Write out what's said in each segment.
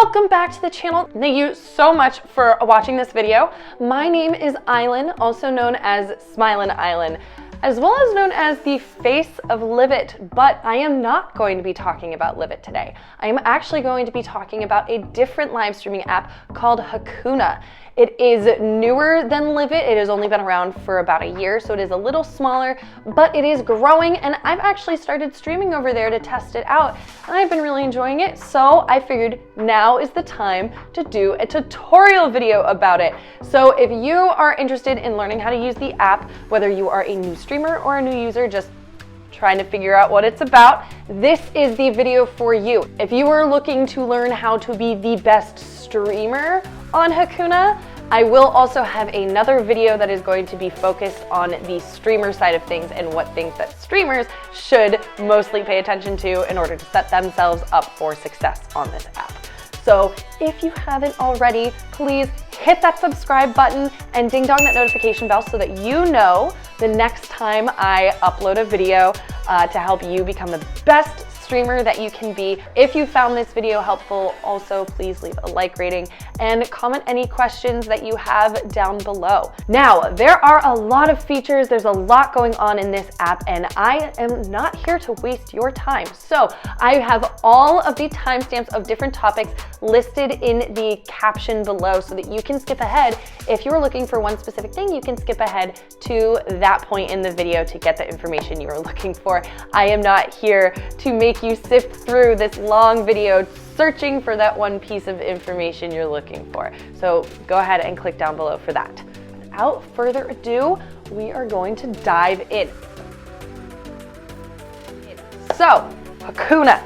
Welcome back to the channel. Thank you so much for watching this video. My name is Aislinn, also known as Smilin Aislinn, as well as known as the face of Live It, but I am not going to be talking about Live It today. I am actually going to be talking about a different live streaming app called Hakuna. It is newer than Live It. It has only been around for about a year, so it is a little smaller, but it is growing, and I've actually started streaming over there to test it out, and I've been really enjoying it, so I figured now is the time to do a tutorial video about it. So if you are interested in learning how to use the app, whether you are a new streamer or a new user, just trying to figure out what it's about, this is the video for you. If you are looking to learn how to be the best streamer on Hakuna, I will also have another video that is going to be focused on the streamer side of things and what things that streamers should mostly pay attention to in order to set themselves up for success on this app. So if you haven't already, please hit that subscribe button and ding dong that notification bell so that you know the next time I upload a video to help you become the best streamer that you can be. If you found this video helpful, also please leave a like rating and comment any questions that you have down below. Now, there are a lot of features, there's a lot going on in this app, and I am not here to waste your time. So I have all of the timestamps of different topics listed in the caption below so that you can skip ahead. If you're looking for one specific thing, you can skip ahead to that point in the video to get the information you are looking for. I am not here to make you sift through this long video searching for that one piece of information you're looking for. So go ahead and click down below for that. Without further ado, we are going to dive in. So, Hakuna.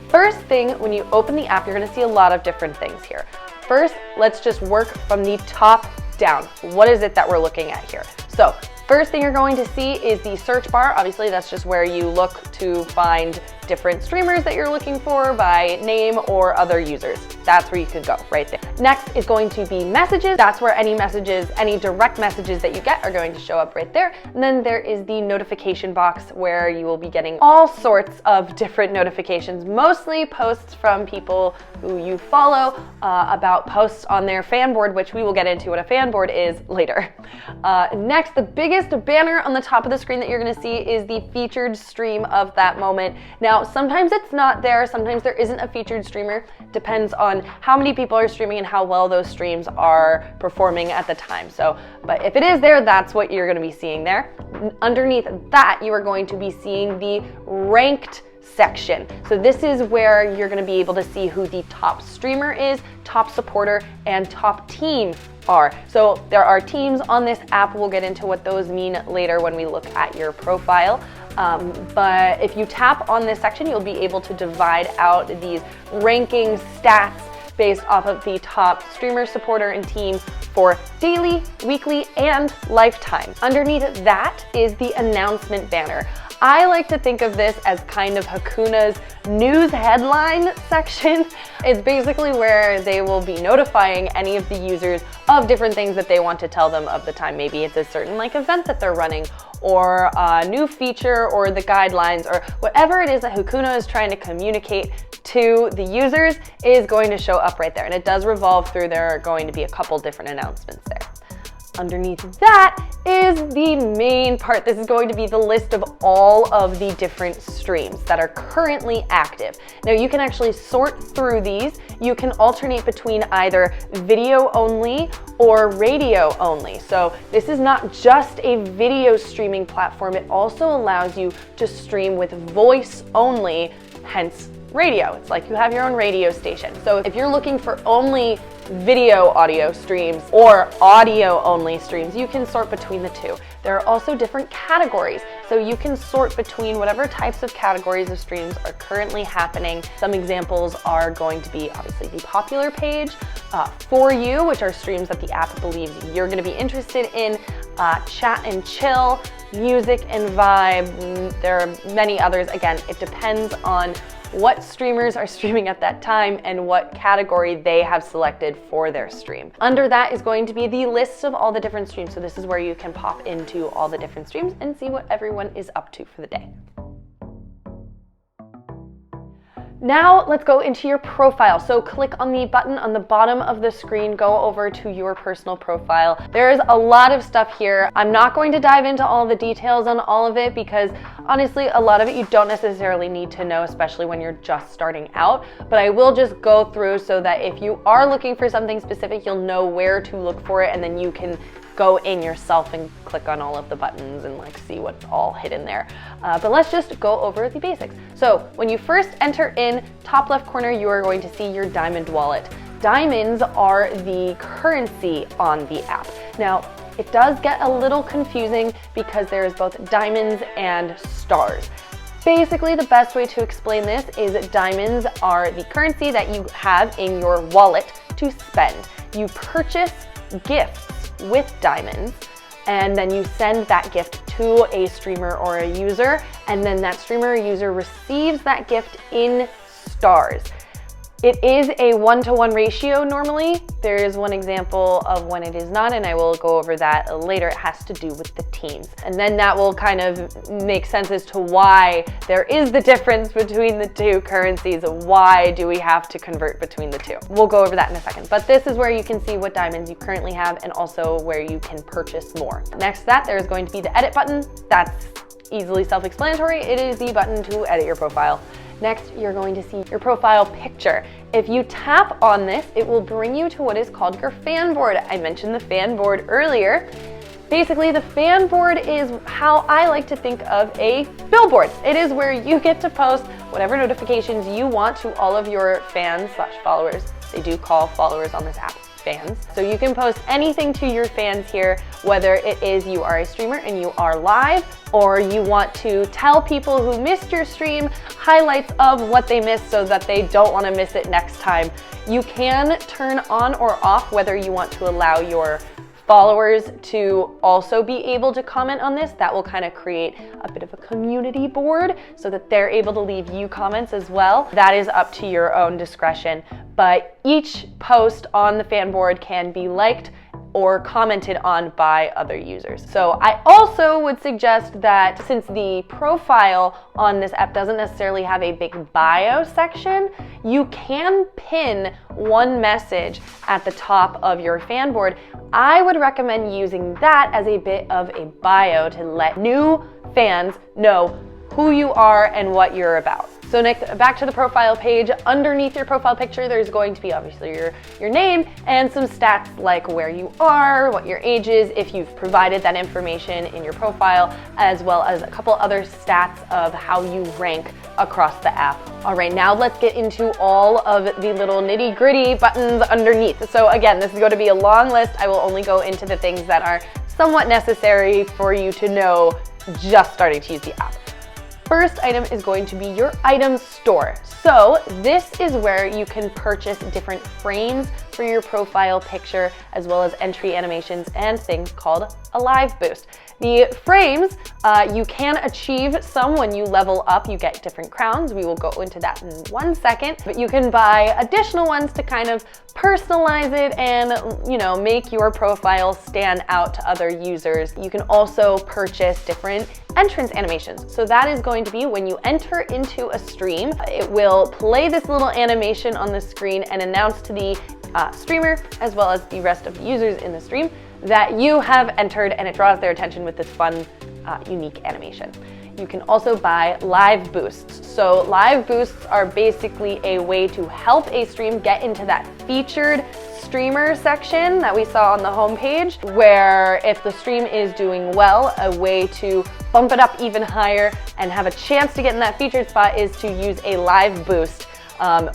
First thing, when you open the app, you're gonna see a lot of different things here. First, let's just work from the top down. What is it that we're looking at here? So, first thing you're going to see is the search bar. Obviously, that's just where you look to find different streamers that you're looking for by name or other users. That's where you could go, right there. Next is going to be messages. That's where any messages, any direct messages that you get are going to show up right there. And then there is the notification box where you will be getting all sorts of different notifications, mostly posts from people who you follow about posts on their fan board, which we will get into what a fan board is later. Next, the biggest banner on the top of the screen that you're gonna see is the featured stream of that moment. Now, sometimes it's not there, sometimes there isn't a featured streamer. Depends on how many people are streaming and how well those streams are performing at the time. So, but if it is there, that's what you're gonna be seeing there. Underneath that, you are going to be seeing the ranked section. So this is where you're gonna be able to see who the top streamer is, top supporter, and top team are. So there are teams on this app. We'll get into what those mean later when we look at your profile. But if you tap on this section, you'll be able to divide out these ranking stats based off of the top streamer, supporter, and team for daily, weekly, and lifetime. Underneath that is the announcement banner. I like to think of this as kind of Hakuna's news headline section. It's basically where they will be notifying any of the users of different things that they want to tell them of the time. Maybe it's a certain event that they're running, or a new feature, or the guidelines, or whatever it is that Hakuna is trying to communicate to the users is going to show up right there. And it does revolve through, there are going to be a couple different announcements there. Underneath that is the main part. This is going to be the list of all of the different streams that are currently active. Now you can actually sort through these. You can alternate between either video only or radio only. So this is not just a video streaming platform. It also allows you to stream with voice only, hence radio. It's like you have your own radio station. So if you're looking for only video audio streams or audio only streams, you can sort between the two. There are also different categories, so you can sort between whatever types of categories of streams are currently happening. Some examples are going to be obviously the popular page, For You, which are streams that the app believes you're going to be interested in, chat and chill, music and vibe. There are many others. Again, it depends on what streamers are streaming at that time and what category they have selected for their stream. Under that is going to be the list of all the different streams. So this is where you can pop into all the different streams and see what everyone is up to for the day. Now let's go into your profile. So click on the button on the bottom of the screen, go over to your personal profile. There's a lot of stuff here. I'm not going to dive into all the details on all of it because honestly, a lot of it you don't necessarily need to know, especially when you're just starting out. But I will just go through so that if you are looking for something specific, you'll know where to look for it, and then you can go in yourself and click on all of the buttons and like see what's all hidden there. But let's just go over the basics. So when you first enter in, top left corner, you are going to see your diamond wallet. Diamonds are the currency on the app. Now, it does get a little confusing because there's both diamonds and stars. Basically, the best way to explain this is that diamonds are the currency that you have in your wallet to spend. You purchase gifts with diamonds, and then you send that gift to a streamer or a user, and then that streamer or user receives that gift in stars. It is a 1-to-1 ratio normally. There is one example of when it is not, and I will go over that later. It has to do with the teams. And then that will kind of make sense as to why there is the difference between the two currencies. Why do we have to convert between the two? We'll go over that in a second. But this is where you can see what diamonds you currently have and also where you can purchase more. Next to that, there is going to be the edit button. That's easily self-explanatory. It is the button to edit your profile. Next, you're going to see your profile picture. If you tap on this, it will bring you to what is called your fan board. I mentioned the fan board earlier. Basically, the fan board is how I like to think of a billboard. It is where you get to post whatever notifications you want to all of your fans/followers. They do call followers on this app fans. So you can post anything to your fans here, whether it is you are a streamer and you are live, or you want to tell people who missed your stream highlights of what they missed so that they don't want to miss it next time. You can turn on or off whether you want to allow your followers to also be able to comment on this. That will kind of create a bit of a community board so that they're able to leave you comments as well. That is up to your own discretion, but each post on the fan board can be liked or commented on by other users. So I also would suggest that since the profile on this app doesn't necessarily have a big bio section, you can pin one message at the top of your fan board. I would recommend using that as a bit of a bio to let new fans know who you are and what you're about. So next, back to the profile page. Underneath your profile picture, there's going to be obviously your name and some stats like where you are, what your age is, if you've provided that information in your profile, as well as a couple other stats of how you rank across the app. All right, now let's get into all of the little nitty-gritty buttons underneath. So again, this is going to be a long list. I will only go into the things that are somewhat necessary for you to know just starting to use the app. First item is going to be your item store. So this is where you can purchase different frames for your profile picture, as well as entry animations and things called a live boost. The frames, you can achieve some when you level up. You get different crowns. We will go into that in 1 second, but you can buy additional ones to kind of personalize it and, you know, make your profile stand out to other users. You can also purchase different entrance animations. So that is going to be when you enter into a stream, it will play this little animation on the screen and announce to the streamer, as well as the rest of the users in the stream, that you have entered, and it draws their attention with this fun, unique animation. You can also buy live boosts. So live boosts are basically a way to help a stream get into that featured streamer section that we saw on the homepage, where if the stream is doing well, a way to bump it up even higher and have a chance to get in that featured spot is to use a live boost.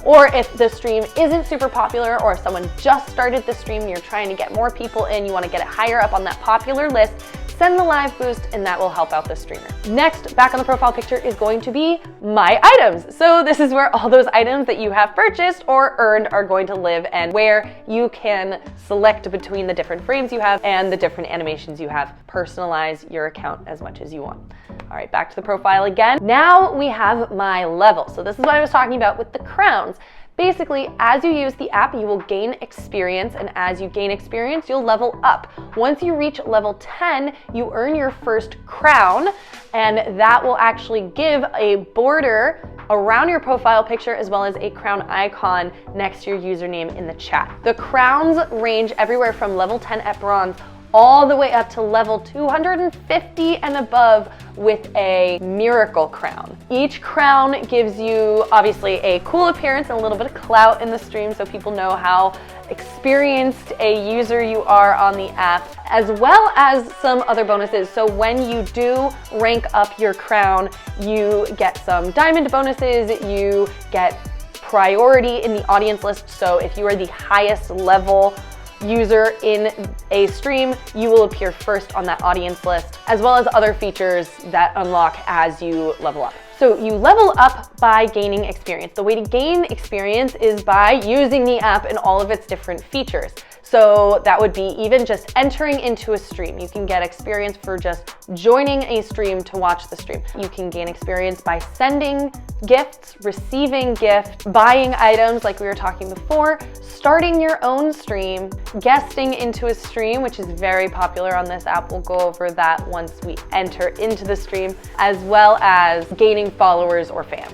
Or if the stream isn't super popular, or if someone just started the stream and you're trying to get more people in, you want to get it higher up on that popular list, send the live boost and that will help out the streamer. Next, back on the profile picture is going to be My Items. So this is where all those items that you have purchased or earned are going to live, and where you can select between the different frames you have and the different animations you have. Personalize your account as much as you want. All right, back to the profile again. Now we have my level. So this is what I was talking about with the crowns. Basically, as you use the app, you will gain experience, and as you gain experience, you'll level up. Once you reach level 10, you earn your first crown, and that will actually give a border around your profile picture as well as a crown icon next to your username in the chat. The crowns range everywhere from level 10 at bronze all the way up to level 250 and above with a miracle crown. Each crown gives you obviously a cool appearance and a little bit of clout in the stream so people know how experienced a user you are on the app, as well as some other bonuses. So when you do rank up your crown, you get some diamond bonuses, you get priority in the audience list. So if you are the highest level user in a stream, you will appear first on that audience list, as well as other features that unlock as you level up. So you level up by gaining experience. The way to gain experience is by using the app and all of its different features. So that would be even just entering into a stream. You can get experience for just joining a stream to watch the stream. You can gain experience by sending gifts, receiving gifts, buying items like we were talking before, starting your own stream, guesting into a stream, which is very popular on this app. We'll go over that once we enter into the stream, as well as gaining followers or fans.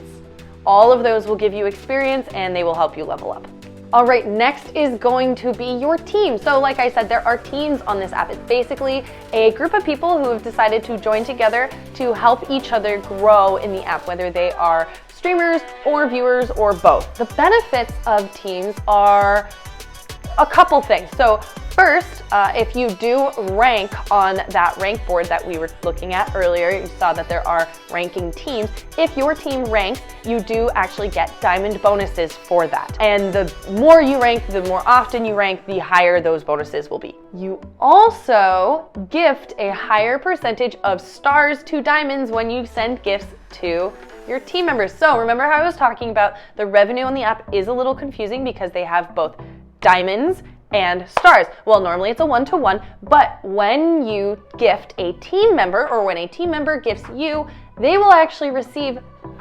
All of those will give you experience and they will help you level up. All right, next is going to be your team. So like I said, there are teams on this app. It's basically a group of people who have decided to join together to help each other grow in the app, whether they are streamers or viewers or both. The benefits of teams are a couple things. So first, if you do rank on that rank board that we were looking at earlier, you saw that there are ranking teams. If your team ranks, you do actually get diamond bonuses for that. And the more you rank, the more often you rank, the higher those bonuses will be. You also gift a higher percentage of stars to diamonds when you send gifts to your team members. So remember how I was talking about the revenue on the app is a little confusing because they have both diamonds and stars. Well, normally it's a 1-to-1, but when you gift a team member or when a team member gifts you, they will actually receive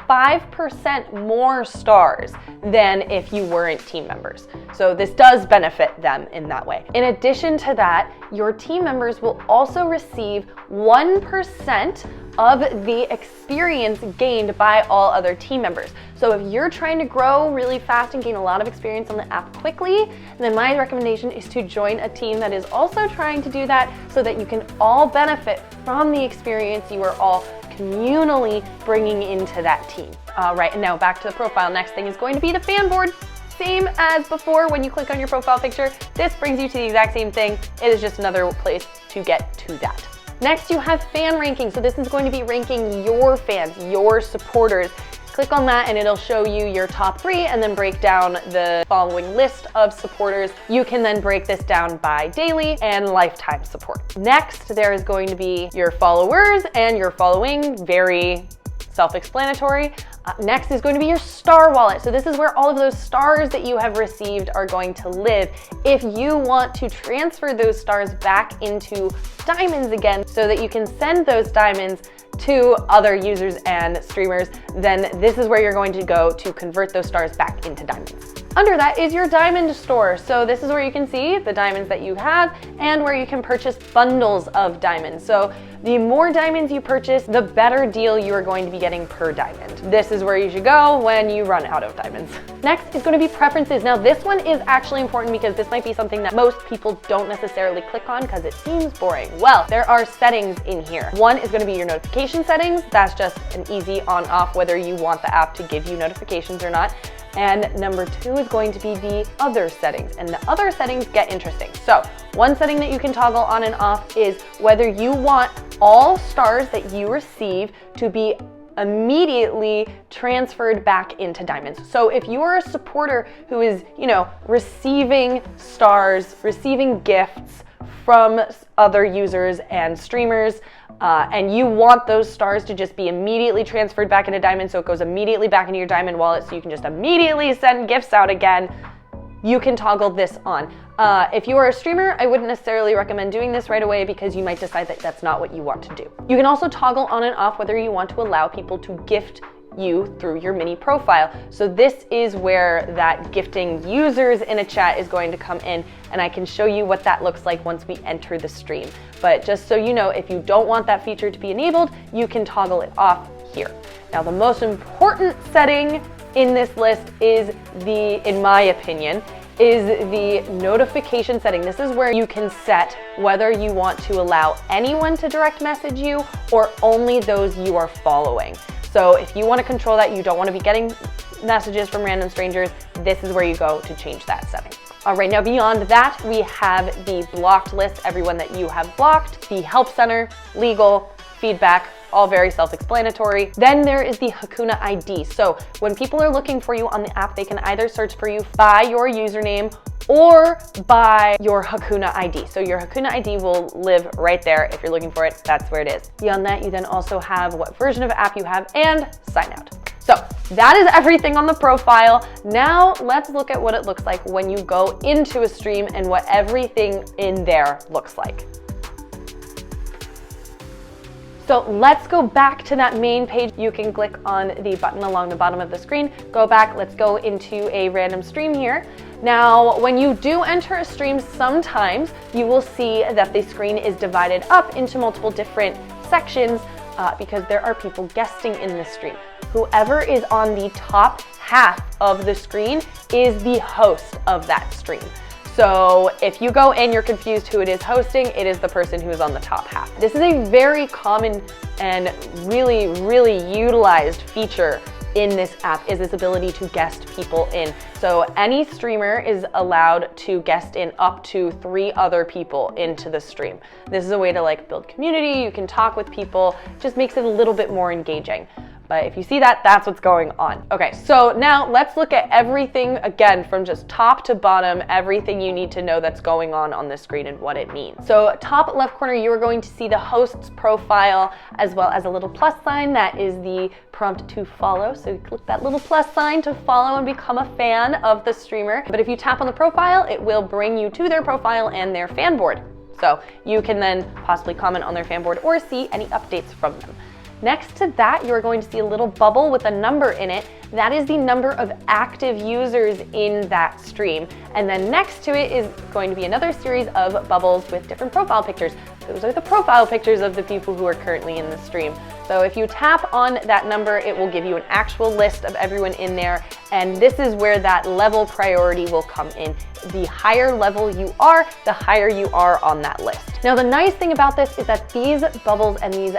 5% more stars than if you weren't team members. So this does benefit them in that way. In addition to that, your team members will also receive 1% of the experience gained by all other team members. So if you're trying to grow really fast and gain a lot of experience on the app quickly, then my recommendation is to join a team that is also trying to do that so that you can all benefit from the experience you are all communally bringing into that team. All right, and now back to the profile. Next thing is going to be the fan board. Same as before, when you click on your profile picture, this brings you to the exact same thing. It is just another place to get to that. Next, you have fan ranking. So this is going to be ranking your fans, your supporters. Click on that and it'll show you your top 3 and then break down the following list of supporters. You can then break this down by daily and lifetime support. Next, there is going to be your followers and your following, very self-explanatory. Next is going to be your star wallet. So this is where all of those stars that you have received are going to live. If you want to transfer those stars back into diamonds again so that you can send those diamonds to other users and streamers, then this is where you're going to go to convert those stars back into diamonds. Under that is your diamond store. So this is where you can see the diamonds that you have and where you can purchase bundles of diamonds. So the more diamonds you purchase, the better deal you are going to be getting per diamond. This is where you should go when you run out of diamonds. Next is going to be preferences. Now this one is actually important because this might be something that most people don't necessarily click on because it seems boring. Well, there are settings in here. One is going to be your notification settings. That's just an easy on off whether you want the app to give you notifications or not. And number 2 is going to be the other settings, and the other settings get interesting. So one setting that you can toggle on and off is whether you want all stars that you receive to be immediately transferred back into diamonds. So if you are a supporter who is, receiving stars, receiving gifts from other users and streamers, and you want those stars to just be immediately transferred back into diamonds, so it goes immediately back into your diamond wallet so you can just immediately send gifts out again, you can toggle this on. If you are a streamer, I wouldn't necessarily recommend doing this right away because you might decide that that's not what you want to do. You can also toggle on and off whether you want to allow people to gift you through your mini profile. So this is where that gifting users in a chat is going to come in, and I can show you what that looks like once we enter the stream. But just so you know, if you don't want that feature to be enabled, you can toggle it off here. Now, the most important setting in this list is in my opinion, is the notification setting. This is where you can set whether you want to allow anyone to direct message you or only those you are following. So if you want to control that, you don't want to be getting messages from random strangers, this is where you go to change that setting. All right, now beyond that, we have the blocked list, everyone that you have blocked, the help center, legal, feedback, all very self-explanatory. Then there is the Hakuna ID. So when people are looking for you on the app, they can either search for you by your username or by your Hakuna ID. So your Hakuna ID will live right there. If you're looking for it, that's where it is. Beyond that, you then also have what version of app you have and sign out. So that is everything on the profile. Now let's look at what it looks like when you go into a stream and what everything in there looks like. So let's go back to that main page. You can click on the button along the bottom of the screen, go back, let's go into a random stream here. Now, when you do enter a stream, sometimes you will see that the screen is divided up into multiple different sections because there are people guesting in this stream. Whoever is on the top half of the screen is the host of that stream. So if you go and you're confused who it is hosting, it is the person who is on the top half. This is a very common and really, really utilized feature in this app, is this ability to guest people in. So any streamer is allowed to guest in up to 3 other people into the stream. This is a way to like build community, you can talk with people, just makes it a little bit more engaging. But if you see that, that's what's going on. Okay, so now let's look at everything again from just top to bottom, everything you need to know that's going on the screen and what it means. So top left corner, you are going to see the host's profile as well as a little plus sign. That is the prompt to follow. So you click that little plus sign to follow and become a fan of the streamer. But if you tap on the profile, it will bring you to their profile and their fan board. So you can then possibly comment on their fan board or see any updates from them. Next to that, you're going to see a little bubble with a number in it. That is the number of active users in that stream. And then next to it is going to be another series of bubbles with different profile pictures. Those are the profile pictures of the people who are currently in the stream. So if you tap on that number, it will give you an actual list of everyone in there. And this is where that level priority will come in. The higher level you are, the higher you are on that list. Now, the nice thing about this is that these bubbles and these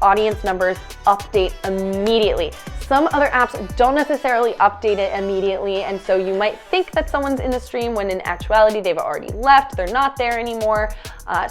audience numbers update immediately. Some other apps don't necessarily update it immediately, and so you might think that someone's in the stream when in actuality they've already left, they're not there anymore.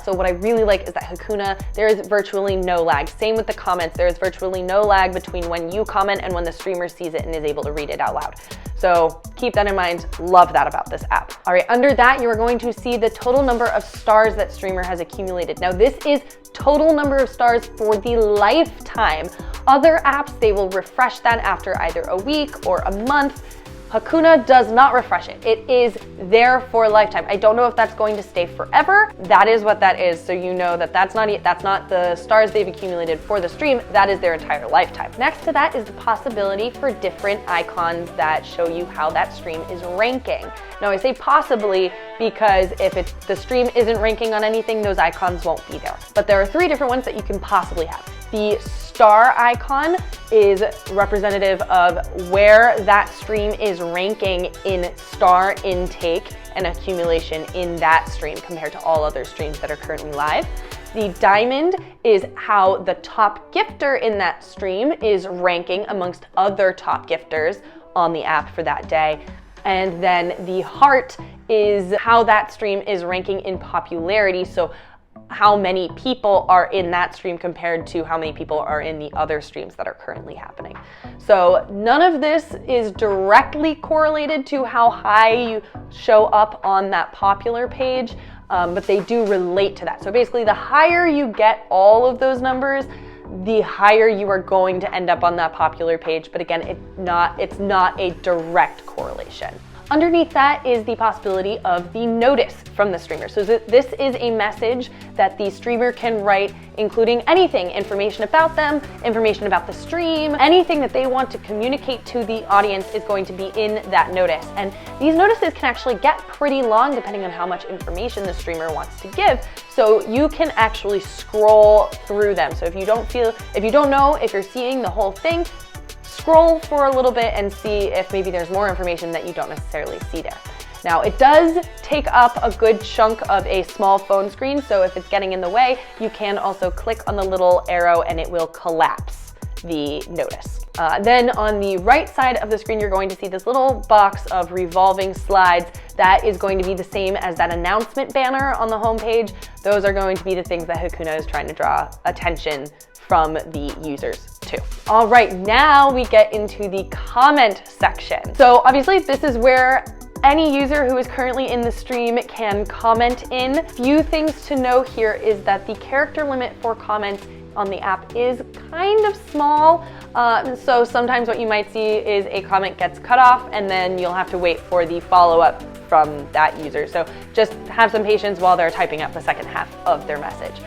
So what I really like is that Hakuna, there is virtually no lag. Same with the comments, there is virtually no lag between when you comment and when the streamer sees it and is able to read it out loud. So keep that in mind, love that about this app. All right, under that, you are going to see the total number of stars that streamer has accumulated. Now this is total number of stars for the lifetime. Other apps, they will refresh that after either a week or a month. Hakuna does not refresh it. It is there for a lifetime. I don't know if that's going to stay forever. That is what that is. So you know that that's not the stars they've accumulated for the stream. That is their entire lifetime. Next to that is the possibility for different icons that show you how that stream is ranking. Now I say possibly because if the stream isn't ranking on anything, those icons won't be there. But there are 3 different ones that you can possibly have. The star icon is representative of where that stream is ranking in star intake and accumulation in that stream compared to all other streams that are currently live. The diamond is how the top gifter in that stream is ranking amongst other top gifters on the app for that day. And then the heart is how that stream is ranking in popularity. So how many people are in that stream compared to how many people are in the other streams that are currently happening. So none of this is directly correlated to how high you show up on that popular page, but they do relate to that. So basically, the higher you get all of those numbers, the higher you are going to end up on that popular page. But again, it's not a direct correlation. Underneath that is the possibility of the notice from the streamer. So this is a message that the streamer can write, including anything, information about them, information about the stream, anything that they want to communicate to the audience is going to be in that notice. And these notices can actually get pretty long depending on how much information the streamer wants to give. So you can actually scroll through them. So if you don't know if you're seeing the whole thing, scroll for a little bit and see if maybe there's more information that you don't necessarily see there. Now, it does take up a good chunk of a small phone screen, so if it's getting in the way, you can also click on the little arrow and it will collapse the notice. Then on the right side of the screen, you're going to see this little box of revolving slides. That is going to be the same as that announcement banner on the homepage. Those are going to be the things that Hakuna is trying to draw attention from the users too. All right, now we get into the comment section. So obviously this is where any user who is currently in the stream can comment in. Few things to know here is that the character limit for comments on the app is kind of small. So sometimes what you might see is a comment gets cut off and then you'll have to wait for the follow-up from that user. So just have some patience while they're typing up the second half of their message.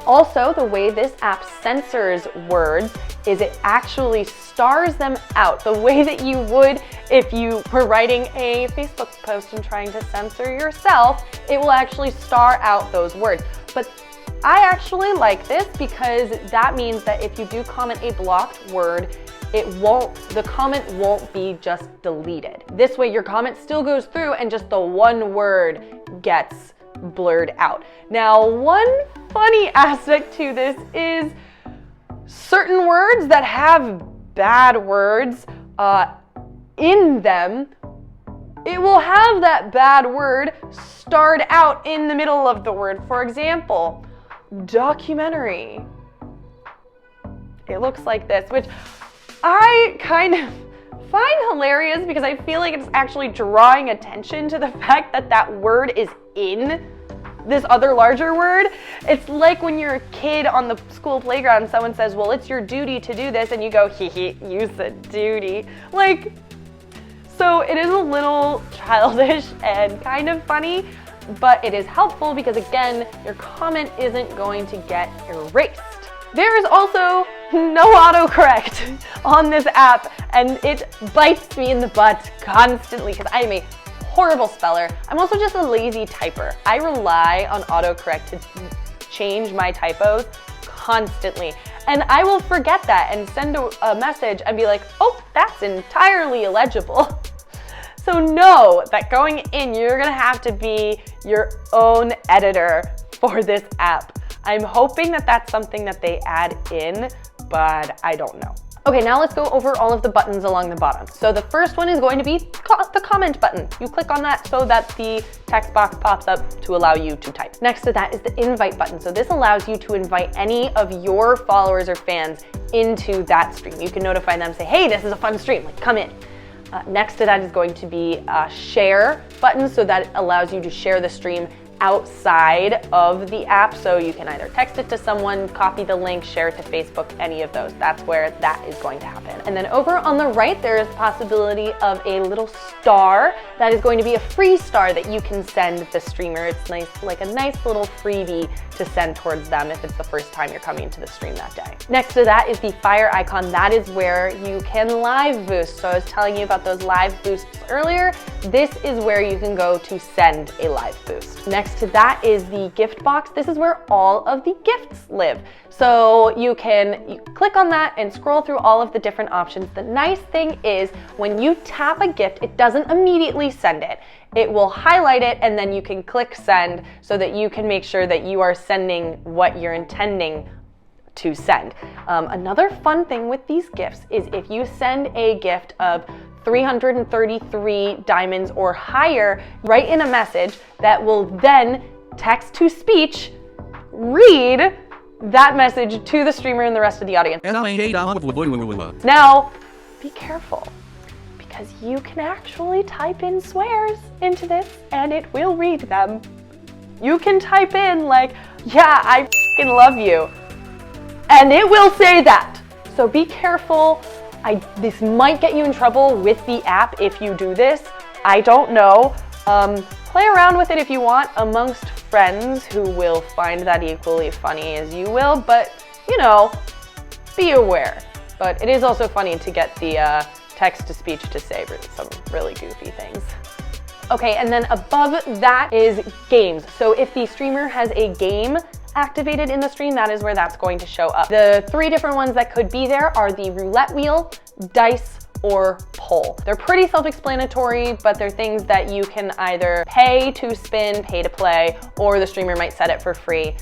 Also, the way this app censors words is it actually stars them out the way that you would if you were writing a Facebook post and trying to censor yourself. It will actually star out those words. But I actually like this because that means that if you do comment a blocked word, the comment won't be just deleted. This way your comment still goes through and just the one word gets blurred out. Now, one funny aspect to this is certain words that have bad words in them, it will have that bad word starred out in the middle of the word. For example, documentary. It looks like this, which I kind of find hilarious because I feel like it's actually drawing attention to the fact that that word is in this other larger word. It's like when you're a kid on the school playground, someone says, well, it's your duty to do this, and you go, hee hee, use the duty. Like, so it is a little childish and kind of funny, but it is helpful because, again, your comment isn't going to get erased. There is also no autocorrect on this app, and it bites me in the butt constantly because I am a horrible speller. I'm also just a lazy typer. I rely on autocorrect to change my typos constantly. And I will forget that and send a message and be like, oh, that's entirely illegible. So know that going in, you're gonna have to be your own editor for this app. I'm hoping that that's something that they add in, but I don't know. Okay, now let's go over all of the buttons along the bottom. So the first one is going to be the comment button. You click on that so that the text box pops up to allow you to type. Next to that is the invite button. So this allows you to invite any of your followers or fans into that stream. You can notify them, say, hey, this is a fun stream, like come in. Next to that is going to be a share button. So that allows you to share the stream outside of the app, so you can either text it to someone, copy the link, share it to Facebook, any of those. That's where that is going to happen. And then over on the right, there is the possibility of a little star that is going to be a free star that you can send the streamer. It's nice, like a nice little freebie to send towards them if it's the first time you're coming into the stream that day. Next to that is the fire icon. That is where you can live boost. So I was telling you about those live boosts earlier. This is where you can go to send a live boost. Next to that is the gift box. This is where all of the gifts live. So you click on that and scroll through all of the different options. The nice thing is when you tap a gift, it doesn't immediately send it. It will highlight it and then you can click send so that you can make sure that you are sending what you're intending to send. Another fun thing with these gifts is if you send a gift of 333 diamonds or higher, write in a message that will then text to speech read that message to the streamer and the rest of the audience. Now, be careful because you can actually type in swears into this and it will read them. You can type in like, yeah, I f***ing love you, and it will say that. So be careful. This might get you in trouble with the app if you do this, I don't know. Play around with it if you want amongst friends who will find that equally funny as you will, but you know, be aware. But it is also funny to get the text-to-speech to say some really goofy things. Okay, and then above that is games. So if the streamer has a game activated in the stream, that is where that's going to show up. The 3 different ones that could be there are the roulette wheel, dice, or poll. They're pretty self-explanatory, but they're things that you can either pay to spin, pay to play, or the streamer might set it for free.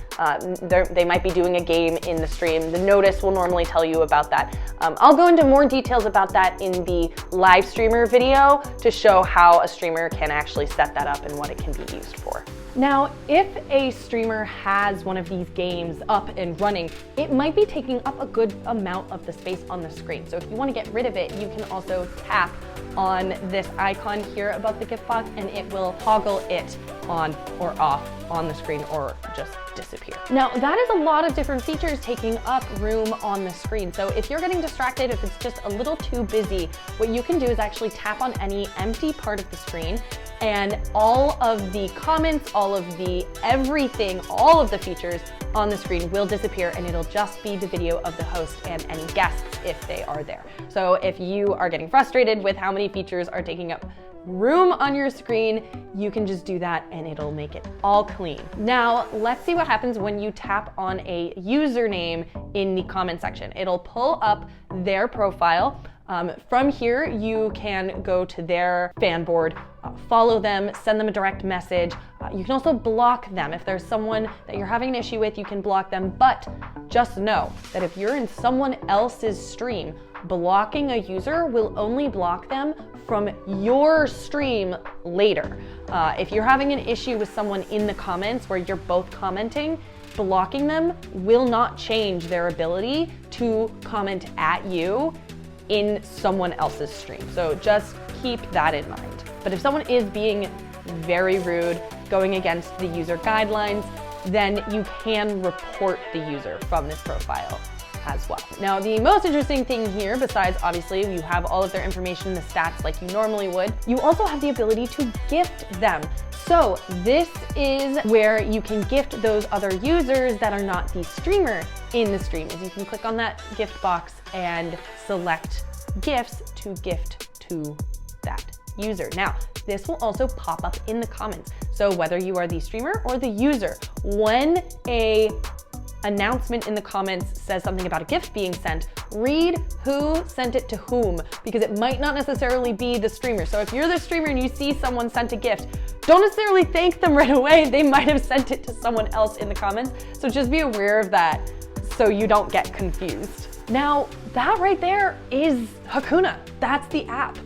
They might be doing a game in the stream. The notice will normally tell you about that. I'll go into more details about that in the live streamer video to show how a streamer can actually set that up and what it can be used for. Now, if a streamer has one of these games up and running, it might be taking up a good amount of the space on the screen. So if you want to get rid of it, you can also tap on this icon here above the gift box and it will toggle it on or off on the screen or just disappear. Now, that is a lot of different features taking up room on the screen. So if you're getting distracted, if it's just a little too busy, what you can do is actually tap on any empty part of the screen and all of the comments, all of the everything, all of the features on the screen will disappear and it'll just be the video of the host and any guests if they are there. So if you are getting frustrated with how many features are taking up room on your screen, you can just do that and it'll make it all clean. Now, let's see what happens when you tap on a username in the comment section. It'll pull up their profile. From here, you can go to their fan board, follow them, send them a direct message. You can also block them. If there's someone that you're having an issue with, you can block them. But just know that if you're in someone else's stream, blocking a user will only block them from your stream later. If you're having an issue with someone in the comments where you're both commenting, blocking them will not change their ability to comment at you in someone else's stream. So just keep that in mind. But if someone is being very rude, going against the user guidelines, then you can report the user from this profile as well. Now, the most interesting thing here, besides obviously you have all of their information, the stats like you normally would, you also have the ability to gift them. So this is where you can gift those other users that are not the streamer in the stream. Is you can click on that gift box and select gifts to gift to that user. Now, this will also pop up in the comments. So whether you are the streamer or the user, when a announcement in the comments says something about a gift being sent, read who sent it to whom, because it might not necessarily be the streamer. So if you're the streamer and you see someone sent a gift, don't necessarily thank them right away. They might have sent it to someone else in the comments. So just be aware of that so you don't get confused. Now, that right there is Hakuna. That's the app.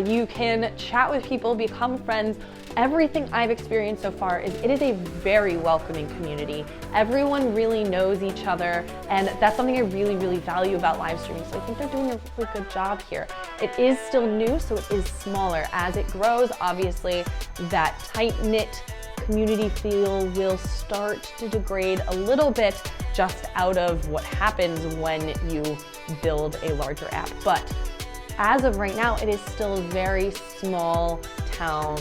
You can chat with people, become friends. Everything I've experienced so far is it is a very welcoming community. Everyone really knows each other, and that's something I really, really value about live streaming. So I think they're doing a really good job here. It is still new, so it is smaller. As it grows, obviously, that tight-knit community feel will start to degrade a little bit just out of what happens when you build a larger app. But as of right now, it is still very small town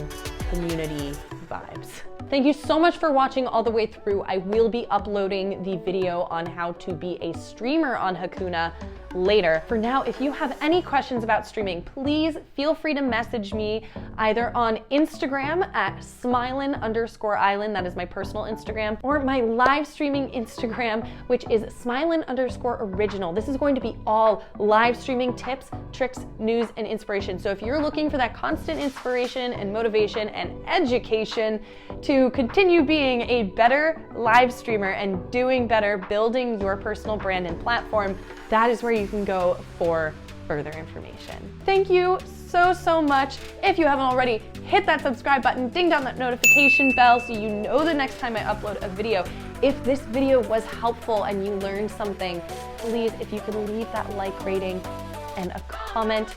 community vibes. Thank you so much for watching all the way through. I will be uploading the video on how to be a streamer on Hakuna later. For now, if you have any questions about streaming, please feel free to message me either on Instagram at Smilin_Aislinn, that is my personal Instagram, or my live streaming Instagram, which is Smilin_original. This is going to be all live streaming tips, tricks, news, and inspiration. So if you're looking for that constant inspiration and motivation and education to continue being a better live streamer and doing better, building your personal brand and platform, that is where you can go for further information. Thank you so much. If you haven't already, hit that subscribe button, ding down that notification bell so you know the next time I upload a video. If this video was helpful and you learned something, please, if you could leave that like rating and a comment.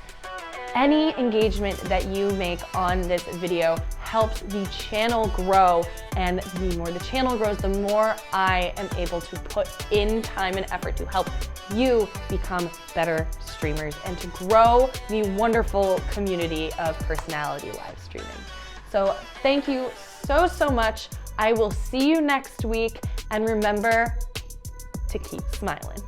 Any engagement that you make on this video helps the channel grow, and the more the channel grows, the more I am able to put in time and effort to help you become better streamers and to grow the wonderful community of personality live streaming. So thank you so much. I will see you next week, and remember to keep smiling.